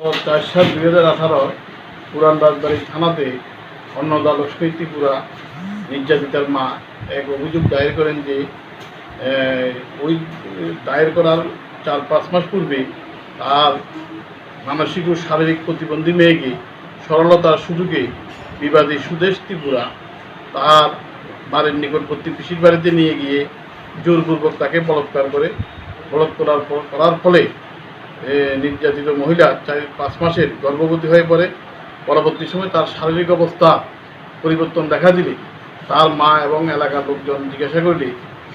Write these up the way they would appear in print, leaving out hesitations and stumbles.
4/7/2018 পুরান রাজবাড়ী থানাতে অন্নদা লস্কর ত্রিপুরা নির্যাতিতার মা এক অভিযোগ দায়ের করেন যে ওই দায়ের করার 4-5 মাস পূর্বে তার মানসিক ও শারীরিক প্রতিবন্ধী মেয়েকে সরলতার সুযোগে বিবাদী সুদেশ ত্রিপুরা তার বাড়ির নিকটবর্তী পিসির বাড়িতে নিয়ে গিয়ে জোরপূর্বক তাকে বলাৎকার করার ফলে নির্যাতিত মহিলা 4-5 মাসের গর্ভবতী হয়ে পড়ে। পরবর্তী সময় তার শারীরিক অবস্থা পরিবর্তন দেখা দিলে তার মা এবং এলাকার লোকজন জিজ্ঞাসা করলে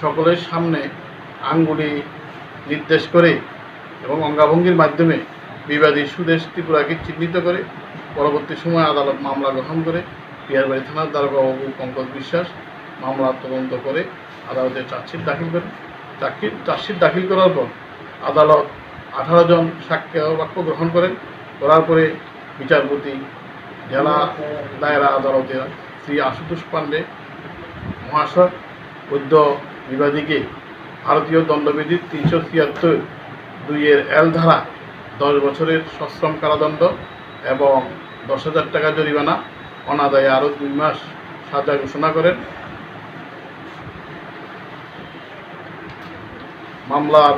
সকলের সামনে আঙ্গুলি নির্দেশ করে এবং অঙ্গাভঙ্গির মাধ্যমে বিবাদী সুদেশ ত্রিপুরাকে চিহ্নিত করে। পরবর্তী সময় আদালত মামলা গ্রহণ করে পিয়ারবাড়ি থানার দারোগা বাবু পঙ্কজ বিশ্বাস মামলা তদন্ত করে আদালতে চার্জশিট দাখিল করেন। চার্জশিট দাখিল করার পর আদালত 18 জন সাক্ষ্য বাক্য গ্রহণ করার পরে বিচারপতি জেলা দায়রা আদালতের শ্রী আশুতোষ পাণ্ডে মহাশয় বৈধ বিবাদীকে ভারতীয় দণ্ডবিধির 373(2)(L) ধারা 10 বছরের সশ্রম কারাদণ্ড এবং 10,000 টাকা জরিমানা অনাদায়ে আরও 2 মাস সাজা ঘোষণা করেন। মামলার